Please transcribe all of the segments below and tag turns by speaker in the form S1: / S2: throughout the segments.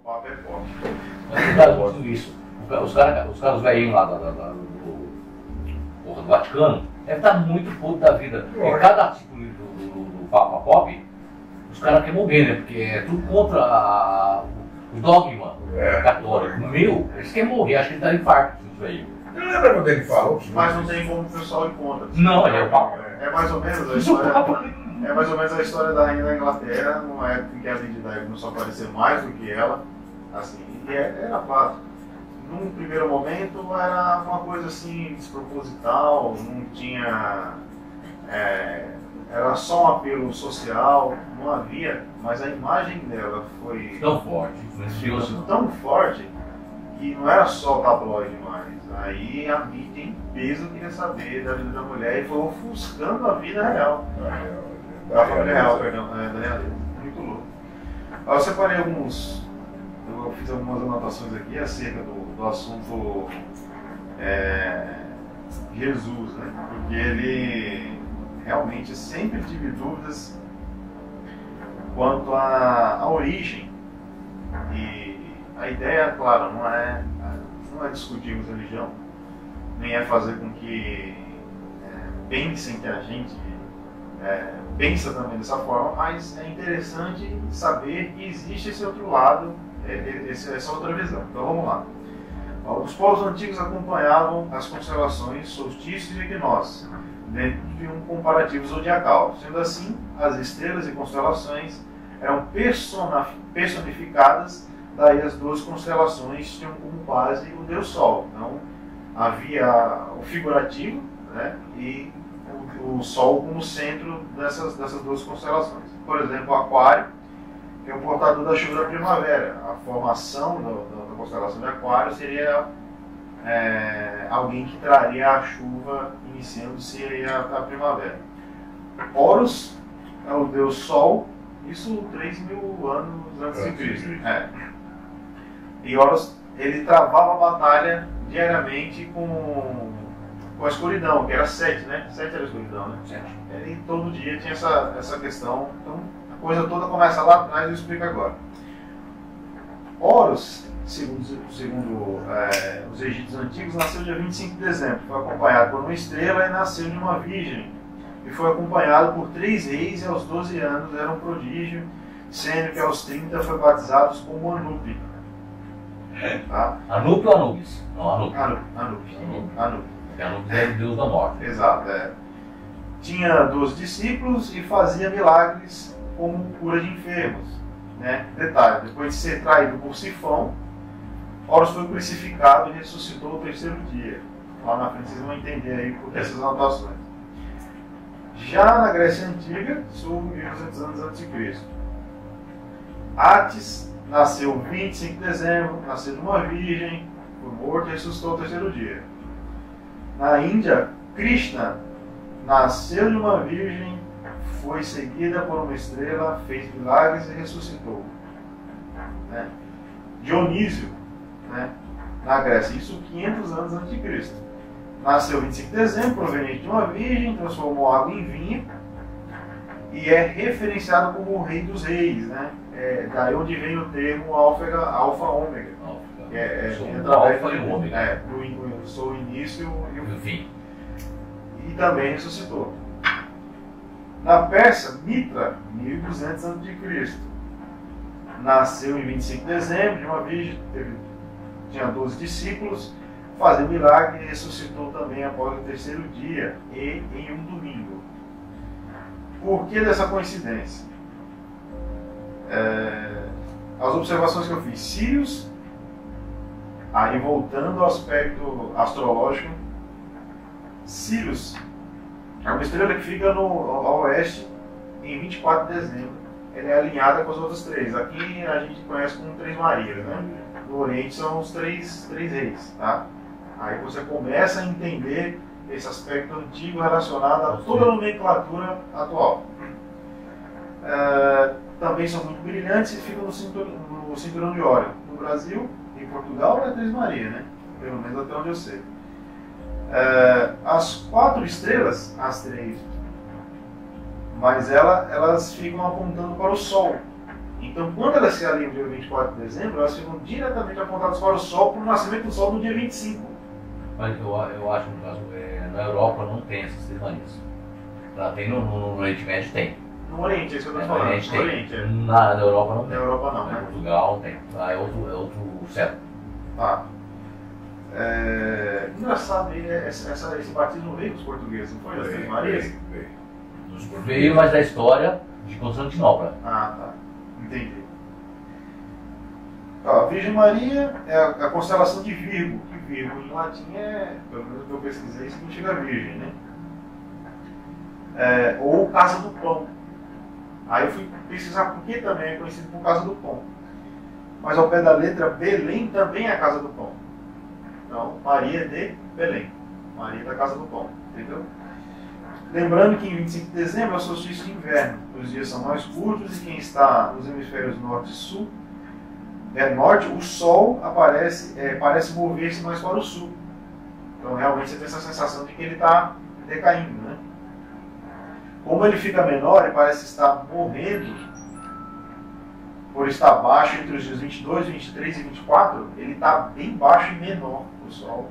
S1: Papa é pop.
S2: Mas tudo isso. Os caras velhinhos lá do Vaticano devem estar muito puto da vida. Em cada artigo do Papa Pop, os caras querem morrer, né? Porque é tudo contra o dogma católico. Meu, eles querem morrer, acho que ele dá infarto, isso aí.
S3: Não lembra quando ele falou?
S1: Mas não tem como o pessoal ir contra.
S2: Não, ele é o Papa.
S1: É mais ou menos a história. É mais ou menos a história da rainha da Inglaterra, numa época em que a Lady Di começou a aparecer mais do que ela. Assim, e era claro. Num primeiro momento era uma coisa assim desproposital, não tinha. Era só um apelo social, não havia, mas a imagem dela foi
S2: Tão forte, influencioso.
S1: tão forte que não era só tabloide mais. Aí a mídia em peso queria saber da vida da mulher e foi ofuscando a vida real. Da família real, perdão, da realeza. Muito louco. Eu separei eu fiz algumas anotações aqui acerca do assunto Jesus, né? Porque ele realmente sempre tive dúvidas quanto à origem. E a ideia, claro, não é discutirmos religião, nem é fazer com que pensem que a gente pensa também dessa forma, mas é interessante saber que existe esse outro lado, essa outra visão. Então vamos lá. Os povos antigos acompanhavam as constelações, solstícios e equinócios, dentro de um comparativo zodiacal. Sendo assim, as estrelas e constelações eram personificadas, daí as duas constelações tinham como base o Deus Sol. Então havia o figurativo, né, e o Sol como centro dessas duas constelações. Por exemplo, o Aquário, que é o portador da chuva da primavera. A formação da constelação de Aquário seria alguém que traria a chuva iniciando-se a primavera. Horus é o Deus Sol, isso 3.000 anos antes de Cristo. E Horus, ele travava a batalha diariamente com a escuridão, que era Sete, né? Sete era a escuridão, né? Ele todo dia tinha essa questão. Então a coisa toda começa lá atrás e eu explico agora. Horus, segundo os egípcios antigos, nasceu dia 25 de dezembro. Foi acompanhado por uma estrela e nasceu de uma virgem. E foi acompanhado por 3 reis e aos 12 anos era um prodígio, sendo que aos 30 foi batizado como Anubi. Tá?
S2: Anubi ou Anubis? Não, Anubi.
S1: Anubi.
S2: Anubis é o deus da morte.
S1: Exato, Tinha 12 discípulos e fazia milagres como cura de enfermos. Né? Detalhe, depois de ser traído por Sifão, Horus foi crucificado e ressuscitou no 3º dia. Lá na frente vocês vão entender aí por que essas anotações. Já na Grécia Antiga, sub 1.200 anos antes de Cristo. Atis nasceu 25 de dezembro, nasceu de uma virgem, foi morto e ressuscitou no 3º dia. Na Índia, Krishna nasceu de uma virgem, foi seguida por uma estrela, fez milagres e ressuscitou. Né? Dionísio, né? Na Grécia, isso 500 anos antes de Cristo. Nasceu 25 de dezembro, proveniente de uma virgem, transformou água em vinho e é referenciado como o rei dos reis, né? Daí onde vem o termo alfa-ômega.
S2: Alfa e ômega.
S1: Sou o início e o
S2: fim.
S1: E também ressuscitou. Na Pérsia, Mitra, 1200 a.C. Nasceu em 25 de dezembro de uma virgem, tinha 12 discípulos, fazia milagre e ressuscitou também após o 3º dia e em um domingo. Por que dessa coincidência? As observações que eu fiz, Sírios, aí voltando ao aspecto astrológico, Sírios é uma estrela que fica ao oeste em 24 de dezembro. Ela é alinhada com as outras 3. Aqui a gente conhece como 3 Marias, né? No Oriente são os 3 reis, tá? Aí você começa a entender esse aspecto antigo relacionado a toda a nomenclatura atual. Também são muito brilhantes e ficam no cinturão de Órion. No Brasil, em Portugal, é 3 Maria, né? Pelo menos até onde eu sei. As 4 estrelas, as 3, mas elas ficam apontando para o Sol. Então, quando elas se alinham no dia 24 de dezembro, elas ficam diretamente apontadas para o Sol, para o nascimento do Sol no dia 25.
S2: Mas eu acho que no caso, na Europa não tem essas cerimônias. Lá tem no Oriente Médio tem.
S1: No Oriente, é isso que eu estou falando.
S2: No Oriente, na Europa não tem.
S1: Na Europa não,
S2: Na
S1: né?
S2: Portugal não tem. Lá é outro certo.
S1: Tá. Engraçado, esse batismo veio dos portugueses, não foi? Das Três Marias?
S2: Veio, mas da história de Constantinopla.
S1: Ah, tá. Entendi. Ó, a Virgem Maria é a constelação de Virgo, que Virgo em latim pelo menos que eu pesquisei, significa Virgem, né? Ou Casa do Pão. Aí eu fui pesquisar por que também é conhecido por Casa do Pão. Mas ao pé da letra, Belém também é a Casa do Pão. Então, Maria de Belém. Maria da Casa do Pão. Entendeu? Lembrando que em 25 de dezembro é o solstício de inverno. Os dias são mais curtos e quem está nos hemisférios norte e sul, norte, o Sol parece mover-se mais para o sul. Então realmente você tem essa sensação de que ele está decaindo, né? Como ele fica menor e parece estar morrendo, por estar baixo entre os dias 22, 23 e 24, ele está bem baixo e menor, o Sol,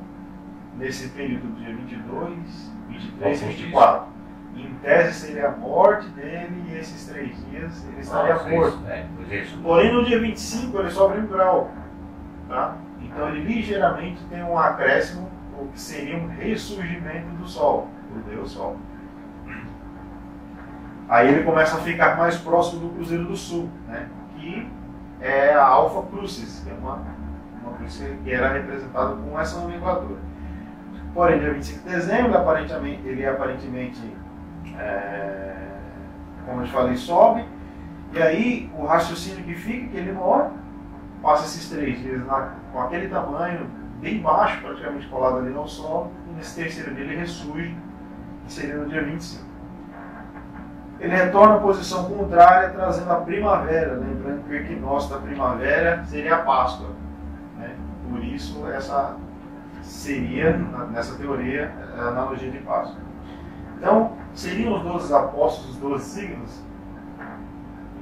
S1: nesse período do dia 22, 23 e 24. Em tese seria a morte dele e esses 3 dias ele estaria morto. Porém no dia 25 ele sobe 1 grau. Tá? Então ele ligeiramente tem um acréscimo, o que seria um ressurgimento do Sol, do Deus Sol. Aí ele começa a ficar mais próximo do Cruzeiro do Sul, né? Que é a Alpha Crucis, que é uma cruz que era representada com essa nomenclatura. Porém, dia 25 de dezembro, ele aparentemente, como eu te falei, sobe, e aí o raciocínio que fica é que ele morre, passa esses 3 dias com aquele tamanho, bem baixo, praticamente colado ali no Sol, e nesse terceiro dia ele ressurge, que seria no dia 25. Ele retorna à posição contrária, trazendo a primavera, lembrando que o equinócio da primavera seria a Páscoa. Né? Por isso, essa seria, nessa teoria, a analogia de Páscoa. Então, seriam os 12 apóstolos, os 12 signos?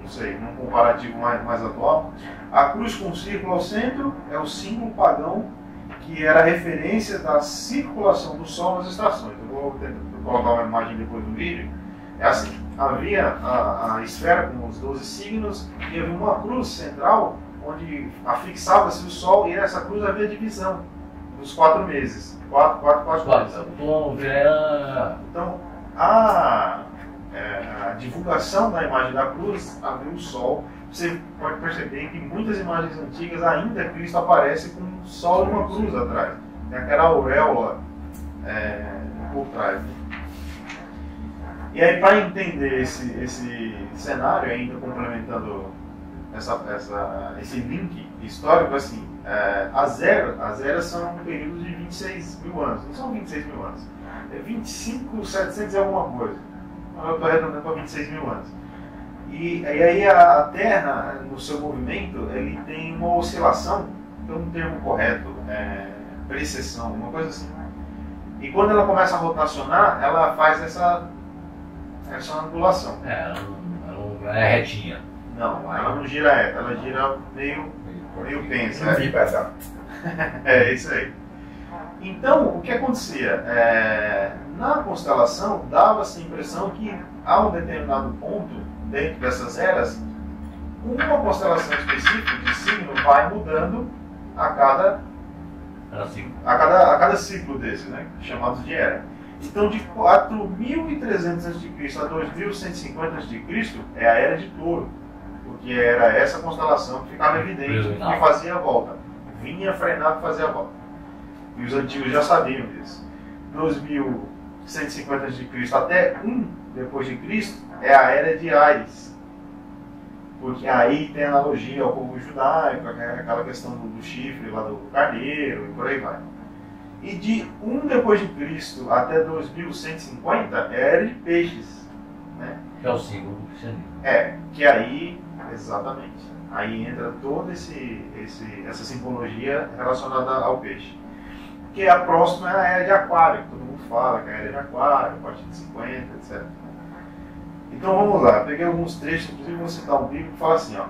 S1: Não sei, num comparativo mais atual. A cruz com um círculo ao centro é o símbolo pagão que era a referência da circulação do Sol nas estações. Eu vou colocar uma imagem depois do vídeo. É assim, havia a esfera com os 12 signos e havia uma cruz central onde afixava-se o Sol e nessa cruz havia divisão dos 4 meses. 4 meses. Então, a divulgação da imagem da cruz abriu o Sol. Você pode perceber que em muitas imagens antigas ainda Cristo aparece com o Sol e uma cruz atrás. Tem aquela auréola por trás. Né? E aí, para entender esse cenário, ainda complementando esse link histórico, assim, as eras são um período de 26 mil anos. Não são 26 mil anos. É 25.700 e alguma coisa. Eu estou arredondando para 26 mil anos. E aí a Terra, no seu movimento, ele tem uma oscilação, tem um termo correto, precessão, uma coisa assim. E quando ela começa a rotacionar, ela faz essa angulação.
S2: Ela não é retinha.
S1: Não, ela não gira reta, ela gira meio pensa. É isso aí. Então, o que acontecia? Na constelação, dava-se a impressão que, a um determinado ponto, dentro dessas eras, uma constelação específica de signo vai mudando a cada ciclo desse, né, chamados de era. Então, de 4.300 a.C. a 2.150 a.C. é a Era de Touro, porque era essa constelação que ficava evidente, que fazia a volta. Vinha, frenava e fazia a volta. E os antigos já sabiam disso. 2.150 a.C. até 1 depois de Cristo é a Era de Áries, porque aí tem analogia ao povo judaico, aquela questão do chifre lá do carneiro e por aí vai. E de 1 depois de Cristo até 2150 é a Era de Peixes, né?
S2: Que é o símbolo do cristianismo.
S1: Que aí, exatamente, aí entra toda essa simbologia relacionada ao peixe. Que a próxima é a Era de Aquário, que todo mundo fala que é a Era de Aquário, a partir de 50, etc. Então vamos lá, eu peguei alguns trechos, inclusive vou citar um livro que fala assim, ó.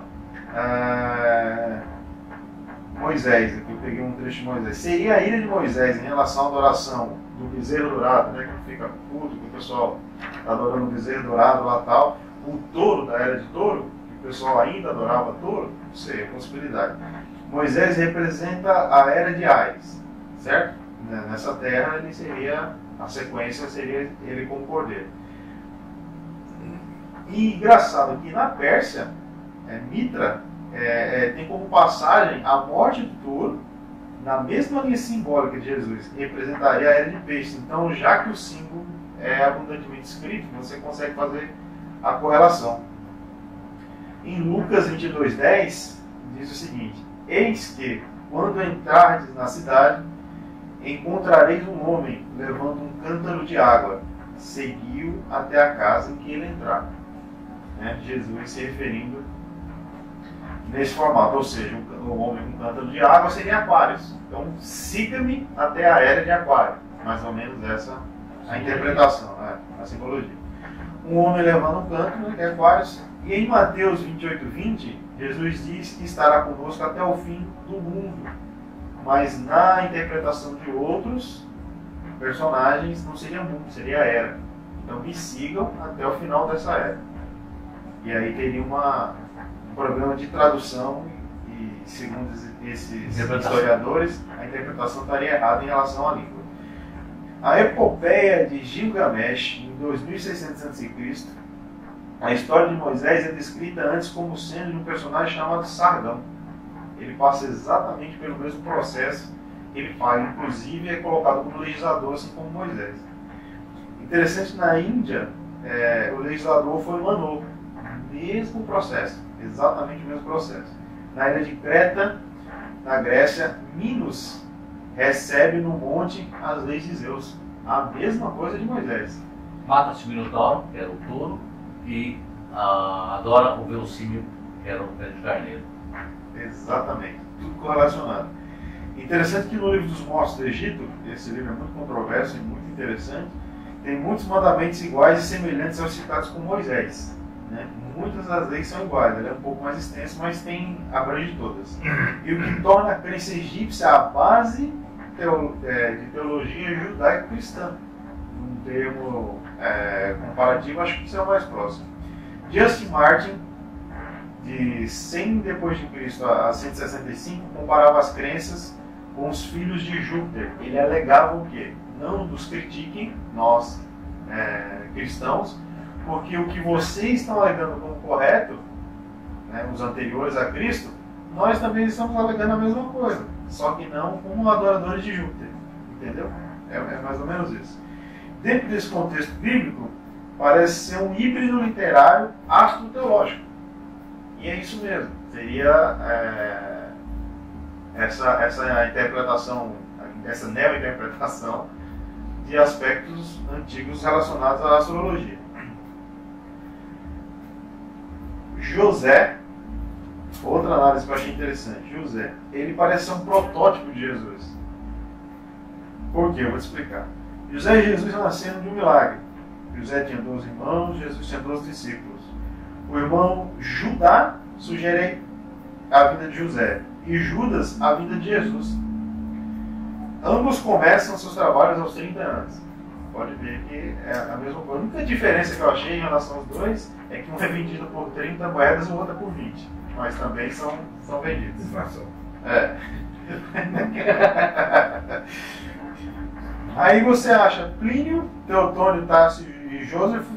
S1: Moisés, aqui eu peguei um trecho de Moisés. Seria a ira de Moisés em relação à adoração do bezerro dourado, né, que fica puto, que o pessoal está adorando o bezerro dourado lá tal, o touro da era de touro, que o pessoal ainda adorava touro, não sei, é possibilidade. Moisés representa a era de Ares, certo? Nessa terra ele seria, a sequência seria ele como cordeiro. E engraçado que na Pérsia, Mitra tem como passagem a morte do touro, na mesma linha simbólica de Jesus, representaria a era de peixe. Então, já que o símbolo é abundantemente escrito, você consegue fazer a correlação. Em Lucas 22:10, diz o seguinte: eis que, quando entrardes na cidade, encontrareis um homem levando um cântaro de água. Seguiu até a casa em que ele entrar. Jesus se referindo nesse formato, ou seja, o homem com cântaro de água seria Aquários. Então, siga-me até a era de Aquário. Mais ou menos essa a interpretação, a simbologia. Um homem levando um cântaro de Aquários. E em Mateus 28:20, Jesus diz que estará conosco até o fim do mundo. Mas na interpretação de outros personagens, não seria mundo, seria era. Então, me sigam até o final dessa era. E aí teria um problema de tradução e, segundo esses historiadores, a interpretação estaria errada em relação à língua. A epopeia de Gilgamesh, em 2600 a.C., a história de Moisés é descrita antes como sendo de um personagem chamado Sargão. Ele passa exatamente pelo mesmo processo que ele faz, inclusive é colocado como legislador, assim como Moisés. Interessante, na Índia, o legislador foi Manu, mesmo processo, exatamente o mesmo processo. Na ilha de Creta, na Grécia, Minos recebe no monte as leis de Zeus, a mesma coisa de Moisés.
S2: Mata-se o Minotauro, que era o touro, e adora o verossímil, que era o pé de carneiro.
S1: Exatamente, tudo correlacionado. Interessante que no livro dos Mortos do Egito, esse livro é muito controverso e muito interessante, tem muitos mandamentos iguais e semelhantes aos citados com Moisés. Muitas das leis são iguais, ele é um pouco mais extenso, mas abrange todas. E o que torna a crença egípcia a base de teologia judaico-cristã. Um termo comparativo, acho que isso é o mais próximo. Justin Martin, de 100 depois de Cristo a 165, comparava as crenças com os filhos de Júpiter. Ele alegava o quê? Não nos critiquem, nós cristãos, porque o que vocês estão alegando como correto, os anteriores a Cristo, nós também estamos alegando a mesma coisa, só que não como adoradores de Júpiter, entendeu? É mais ou menos isso. Dentro desse contexto bíblico, parece ser um híbrido literário astroteológico, e é isso mesmo, seria essa interpretação, essa neo-interpretação de aspectos antigos relacionados à astrologia. José, outra análise que eu achei interessante. José, ele parece ser um protótipo de Jesus. Por quê? Eu vou te explicar. José e Jesus nasceram de um milagre. José tinha 12 irmãos, Jesus tinha 12 discípulos. O irmão Judá sugere a vida de José e Judas a vida de Jesus. Ambos começam seus trabalhos aos 30 anos. Pode ver que é a mesma coisa. A única diferença que eu achei em relação aos dois é que um é vendido por 30 moedas e o outro é por 20. Mas também são vendidos.
S3: Inflação.
S1: Aí você acha Plínio, Teotônio, Tássio e Joseph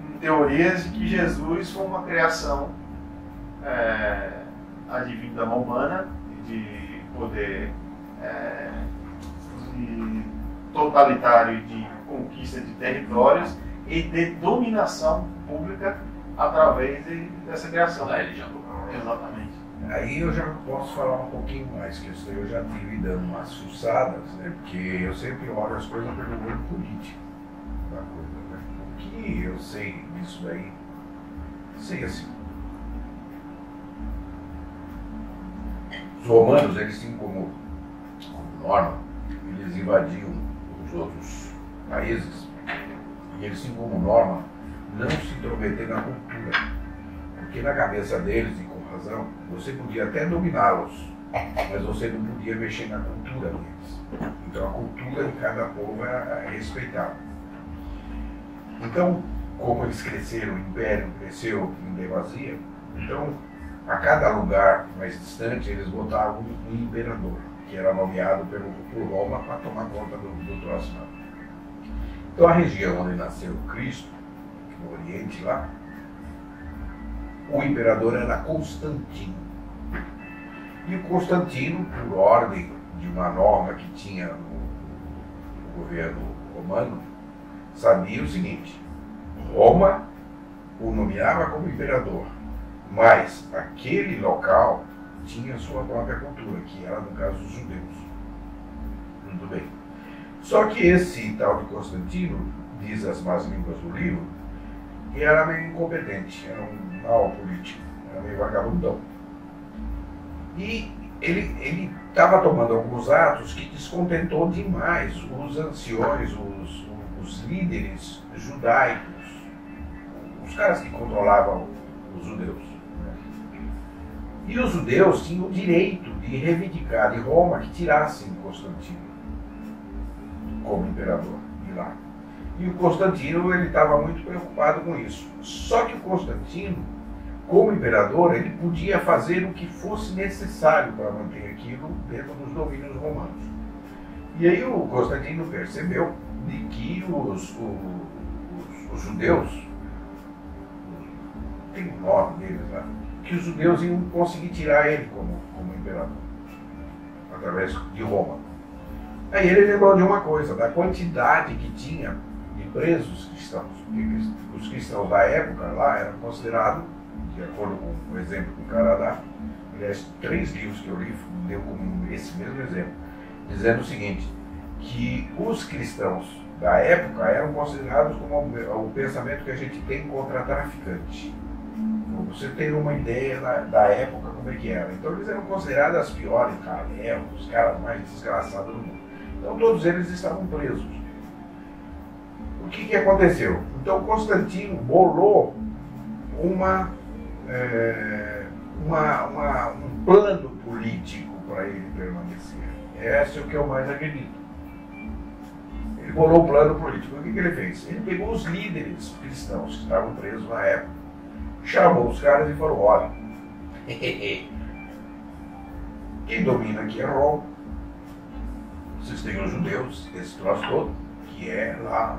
S1: em teorias de que Jesus foi uma criação advinda romana, de poder totalitário de conquista de territórios e de dominação pública através dessa criação
S2: da religião.
S1: Exatamente.
S3: Aí eu já posso falar um pouquinho mais, que isso aí eu já tive dando umas fuçadas, porque eu sempre olho as coisas pelo olho político da coisa, O que eu sei disso daí? Sei assim. Os romanos, eles tinham como norma, eles invadiam os outros países e eles tinham como norma não se intrometer na cultura, porque na cabeça deles, e como razão, você podia até dominá-los, mas você não podia mexer na cultura deles. Então a cultura de cada povo era respeitada. Então, como eles cresceram, o império cresceu em demasia, então a cada lugar mais distante eles botavam um imperador, que era nomeado por Roma para tomar conta do troço lá. Então a região onde nasceu Cristo, no Oriente lá, o imperador era Constantino. E o Constantino, por ordem de uma norma que tinha no governo romano, sabia o seguinte: Roma o nomeava como imperador, mas aquele local tinha sua própria cultura, que era, no caso, os judeus. Muito bem. Só que esse tal de Constantino, diz as más línguas do livro, era meio incompetente, era um mau político, era meio vagabundão. E ele estava tomando alguns atos que descontentou demais os anciões, os líderes judaicos, os caras que controlavam os judeus. E os judeus tinham o direito de reivindicar de Roma que tirassem Constantino como imperador de lá. E o Constantino ele estava muito preocupado com isso. Só que o Constantino, como imperador, ele podia fazer o que fosse necessário para manter aquilo dentro dos domínios romanos. E aí o Constantino percebeu de que os judeus, tem um nome deles lá, que os judeus iam conseguir tirar ele como imperador, através de Roma. Aí ele lembrou de uma coisa, da quantidade que tinha de presos cristãos. Os cristãos da época lá eram considerados, de acordo com o exemplo que o cara dá, aliás, 3 livros que eu li deu como esse mesmo exemplo, dizendo o seguinte, que os cristãos da época eram considerados como o pensamento que a gente tem contra traficante. Você tem uma ideia da época como é que era. Então eles eram considerados as piores caras, os caras mais desgraçados do mundo. Então todos eles estavam presos. O que aconteceu? Então Constantino bolou um plano político para ele permanecer. Esse é o que eu mais acredito. Ele bolou um plano político. O que ele fez? Ele pegou os líderes cristãos que estavam presos na época, chamou os caras e falou: olha, quem domina aqui é Roma. Vocês têm os judeus, esse troço todo, que é lá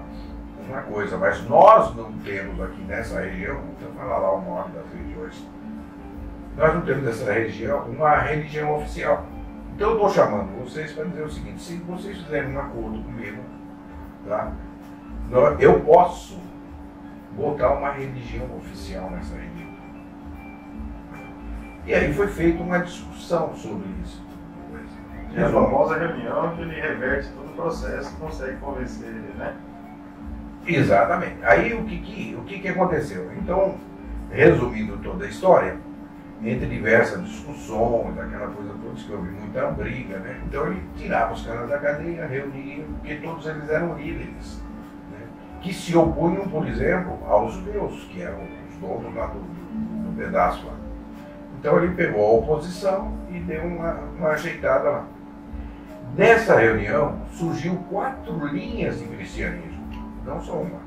S3: uma coisa, mas nós não temos aqui nessa região, vou falar lá o nome das regiões, nós não temos nessa região uma religião oficial. Então eu estou chamando vocês para dizer o seguinte: se vocês fizerem um acordo comigo, tá, eu posso botar uma religião oficial nessa região. E aí foi feita uma discussão sobre isso.
S1: E a famosa reunião que ele reverte todo o processo e consegue convencer ele, né?
S3: Exatamente. Aí o que aconteceu? Então, resumindo toda a história, entre diversas discussões, aquela coisa toda, que houve muita briga, né? Então ele tirava os caras da cadeia, reunia, porque todos eles eram líderes, né? Que se opunham, por exemplo, aos judeus, que eram os donos lá do pedaço lá. Então ele pegou a oposição e deu uma ajeitada lá. Nessa reunião surgiu 4 linhas de cristianismo, não só uma.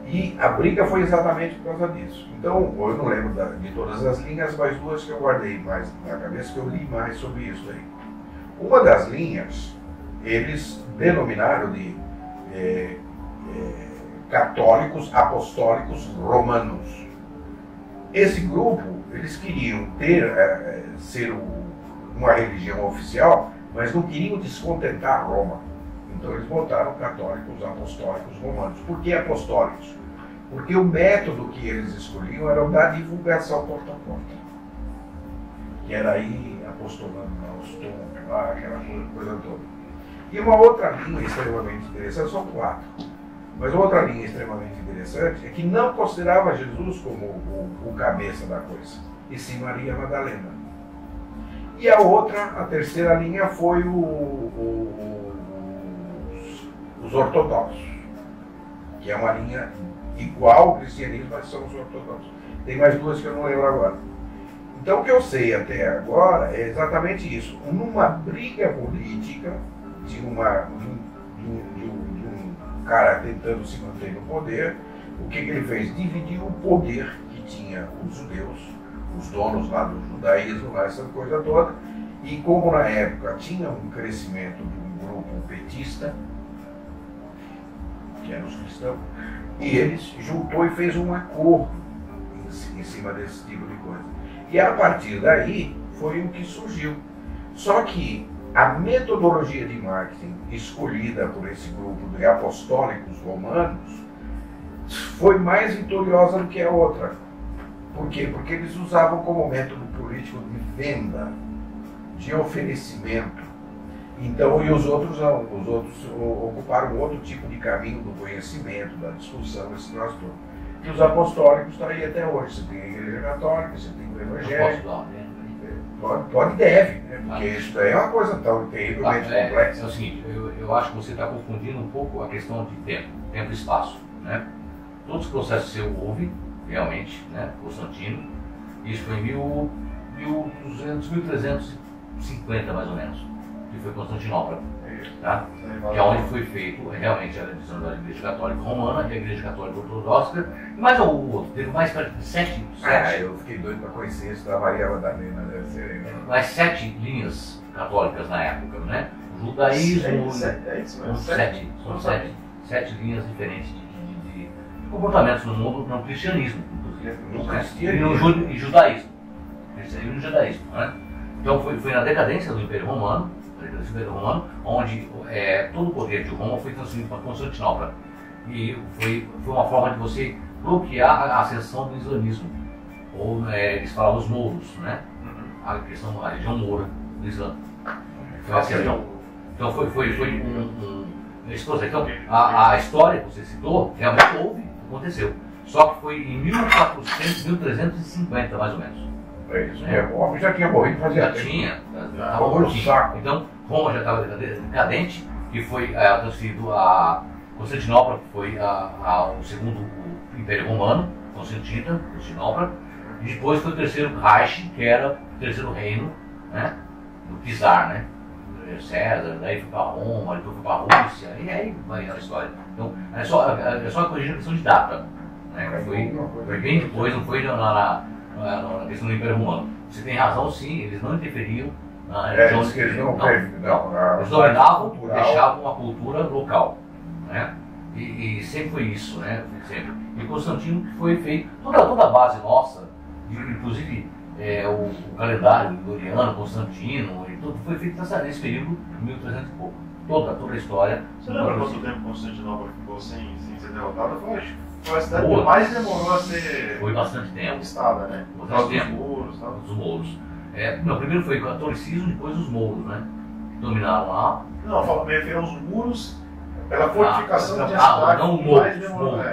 S3: E a briga foi exatamente por causa disso. Então, eu não lembro de todas as linhas, mas 2 que eu guardei mais na cabeça, que eu li mais sobre isso aí. Uma das linhas, eles denominaram de católicos apostólicos romanos. Esse grupo, eles queriam ser uma religião oficial, mas não queriam descontentar Roma. Então eles botaram católicos apostólicos romanos. Por que apostólicos? Porque o método que eles escolhiam era o da divulgação porta a porta. Que era ir apostolando aos tombos, lá, aquela coisa toda. E uma outra linha extremamente interessante, são 4. Mas outra linha extremamente interessante é que não considerava Jesus como o cabeça da coisa, e sim Maria Madalena. E a terceira linha foi os ortodoxos, que é uma linha igual ao cristianismo, mas são os ortodoxos. Tem mais 2 que eu não lembro agora. Então o que eu sei até agora é exatamente isso. Numa briga política de um cara tentando se manter no poder, o que ele fez? Dividiu o poder que tinha os judeus, os donos lá do judaísmo, lá, essa coisa toda, e como na época tinha um crescimento de um grupo petista, que eram os cristãos, e eles juntou e fez um acordo em cima desse tipo de coisa. E a partir daí foi o que surgiu. Só que a metodologia de marketing escolhida por esse grupo de apostólicos romanos foi mais vitoriosa do que a outra. Por quê? Porque eles usavam como método político de venda, de oferecimento. Então, e os outros não. Os outros ocuparam outro tipo de caminho do conhecimento, da discussão, esse troço todo. E os apostólicos estão aí até hoje. Você tem a Igreja Católica, você tem o Evangelho. Pode e deve, né? Porque isso daí é uma coisa tão terrivelmente complexa.
S2: É o seguinte, eu acho que você está confundindo um pouco a questão de tempo e espaço. Né? Todos os processos seu houve, realmente, né? Constantino. Isso foi em 1350 mais ou menos, que foi Constantinopla. Tá? Que é onde foi feito realmente a divisão da Igreja Católica Romana e a Igreja Católica Ortodoxa. Mas o outro, teve mais para 7.
S3: Eu fiquei doido para conhecer isso da Maria Madalena, deve ser.
S2: Mais 7 linhas católicas na época, né? O judaísmo. São 7 linhas diferentes de comportamentos no mundo, no cristianismo, inclusive. E judaísmo. Cristianismo e judaísmo, né? Então foi na decadência do Império Romano, onde todo o poder de Roma foi transferido para Constantinopla. E foi uma forma de você bloquear a ascensão do islamismo. Ou eles falavam os mouros, né? A religião moura do Islã. Foi a questão. Então foi explosão. Então a história que você citou realmente houve, aconteceu. Só que foi em 1350 mais ou menos.
S3: É isso. O homem já tinha morrido fazia tempo.
S2: Já tinha, estava mortinho. Então Roma já estava decadente, que foi transferido a Constantinopla, que foi o segundo Império Romano, Constantinopla, e depois foi o terceiro Reich, que era o terceiro reino, né, do czar, né, César, daí foi para Roma, depois foi para a Rússia, e aí vai a história. Então é só corrigir a questão de data, né, foi bem depois, não foi na questão do Império Romano. Você tem razão, sim, eles não interferiam na religião.
S3: Eles não.
S2: Eles dominavam, deixavam uma cultura local, né? E sempre foi isso, né? Sempre. E Constantino que foi feito, toda a base nossa, inclusive o calendário gregoriano, Constantino, e tudo foi feito nesse período de 1300 e pouco. Toda a história.
S1: Você lembra quanto tempo Constantinopla ficou sem ser derrotada? Foi a cidade que mais demorou a ser.
S2: Foi bastante tempo.
S1: Conquistada, né?
S2: Os mouros, tá? Os mouros. Primeiro foi o catolicismo, depois os mouros, né? Que dominaram lá.
S1: Não, me refiro aos muros, pela fortificação de cidade.
S2: Não os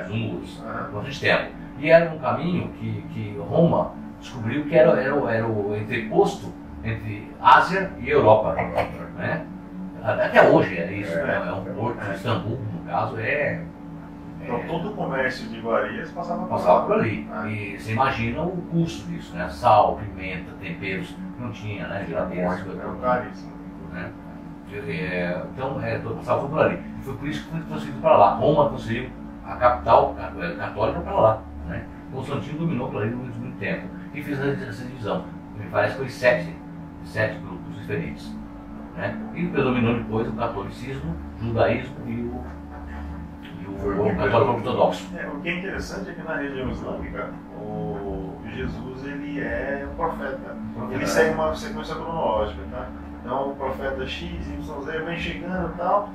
S2: muros. Bastante tempo. E era um caminho que Roma descobriu que era o entreposto entre Ásia e Europa, né? Até hoje é isso, é um porto de Istambul, no caso,
S1: Então todo o comércio de iguarias passava
S2: por ali. E você imagina o custo disso, né? Sal, pimenta, temperos, não tinha, né? Geladeiras,
S1: caríssimo.
S2: Né? Então, passava por ali. Foi por isso que foi transferido para lá. Roma transferiu a capital católica para lá, né? Constantino dominou por ali durante muito tempo e fez essa divisão. Me parece que foi 7 grupos diferentes, né? E predominou depois o catolicismo, o judaísmo e o católico ortodoxo.
S1: O que é interessante é que na religião islâmica, o Jesus ele é um profeta. Ele segue uma sequência cronológica, tá? Então o profeta X, Y, Z vem chegando e tal.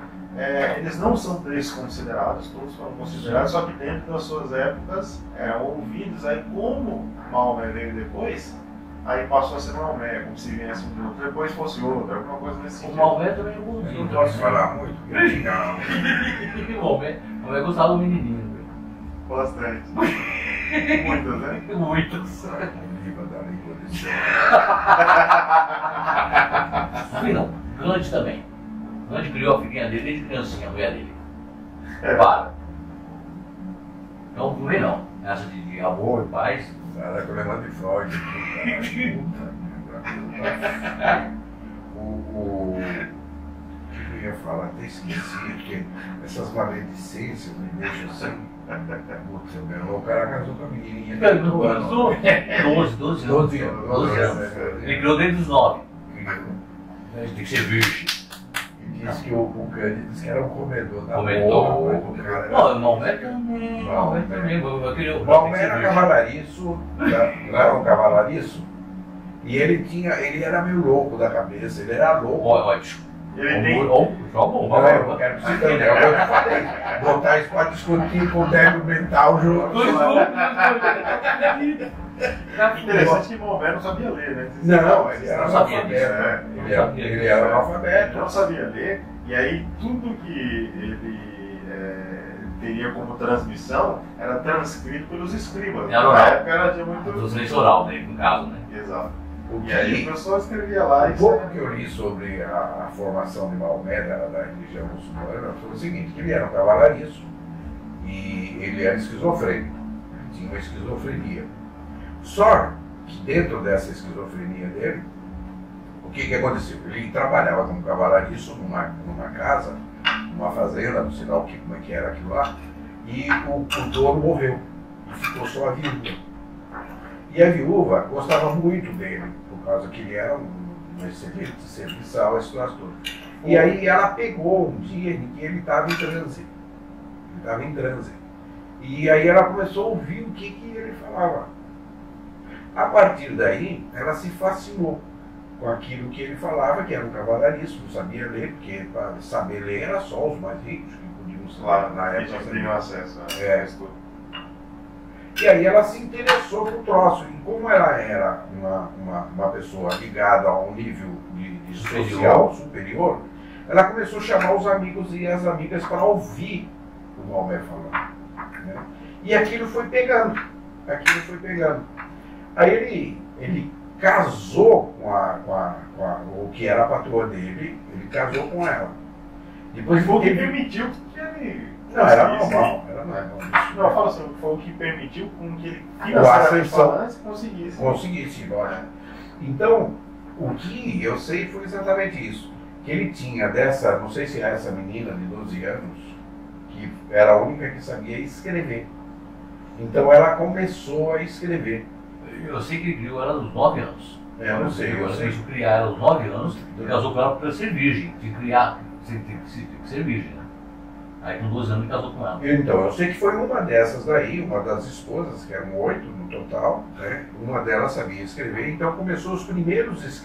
S1: Eles não são desconsiderados, todos foram considerados, só que dentro das suas épocas eram ouvidos. Aí como Maomé veio depois, aí passou a ser Maomé, como se viesse um outro, depois fosse outro, alguma coisa nesse sentido.
S2: O Maomé também é bonzinho.
S3: Não posso falar muito.
S2: O Maomé gostava do menininho.
S1: Bastante. Muitos, né?
S2: Muitos. Não, Gandhi também. Gandhi criou a filhinha dele desde criancinha, a mulher dele. Para. Então, não vem não. Essa de amor, paz,
S3: Nada com o Leandro de Freud. O que eu ia falar? Até esqueci, porque essas maledicências me deixam assim. Putz, o cara casou com a menininha.
S2: 12 anos. Ele criou desde os 9. Tem que ser virgem.
S3: E disse que o Cândido disse que era um comedor da
S2: Comentou.
S3: boca.
S2: Não, o Maomé também.
S3: O Maomé era cavalariço, era um cavalariço, e ele era meio louco da cabeça, ele era louco.
S2: Ótimo.
S1: Ele tem.
S2: Joga
S3: Não, eu quero que você entenda, é o que eu falei. Botar isso para discutir com o débil mental junto.
S1: Interessante que Maomé não sabia ler, né?
S3: Não, ele era
S2: não sabia
S3: analfabeto.
S2: disso.
S3: Ele era
S1: Ele
S3: analfabeto.
S1: não sabia ler, e aí tudo que ele teria como transmissão era transcrito pelos escribas.
S2: Era
S1: Na
S2: oral.
S1: época era de muito.
S2: Transferência oral, né, no caso, né?
S1: Exato.
S3: O
S1: E aí o
S3: que,
S1: pessoal escrevia lá e
S3: o pouco que eu li sobre a formação de Maomé da religião muçulmana foi o seguinte, que ele era um cavalariço e ele era esquizofrênico, ele tinha uma esquizofrenia. Só que dentro dessa esquizofrenia dele, o que aconteceu? Ele trabalhava como cavalariço numa casa, numa fazenda, não sei lá como é que era aquilo lá, e o dono morreu, e ficou só a viúva. E a viúva gostava muito dele, por causa que ele era um excelente serviçal, esse troço todo. E aí ela pegou um dia em que ele estava em transe. Ele estava em transe. E aí ela começou a ouvir o que ele falava. A partir daí, ela se fascinou com aquilo que ele falava, que era um cavalariço, não sabia ler, porque para saber ler era só os mais ricos que podiam saber na
S1: eles
S3: época.
S1: tinham acesso a
S3: É.
S1: estudo.
S3: E aí ela se interessou pro troço. E como ela era uma pessoa ligada a um nível de social superior, ela começou a chamar os amigos e as amigas para ouvir o Maomé falando. Né? E aquilo foi pegando. Aí ele casou com o que era a patroa dele, ele casou com ela. Depois
S1: Foi o que
S3: ele...
S1: permitiu que ele.
S3: Não, era normal.
S1: Não, eu falo assim, foi o que permitiu com que ele
S3: financeiramente
S1: falando conseguisse.
S3: Conseguisse, lógico. Então, o que eu sei foi exatamente isso. Que ele tinha dessa, não sei se é essa menina de 12 anos, que era a única que sabia escrever. Então ela começou a escrever.
S2: Eu sei que ele criou ela aos 9 anos.
S3: Eu não sei, eu sei.
S2: Ele criar ela aos 9 anos, ele casou com ela para ser virgem. De criar, tem que ser virgem, né? Aí com 12 anos ele casou com ela.
S3: Então, eu sei que foi uma dessas daí, uma das esposas, que eram 8 no total, né? Uma delas sabia escrever, então começou os primeiros escritos.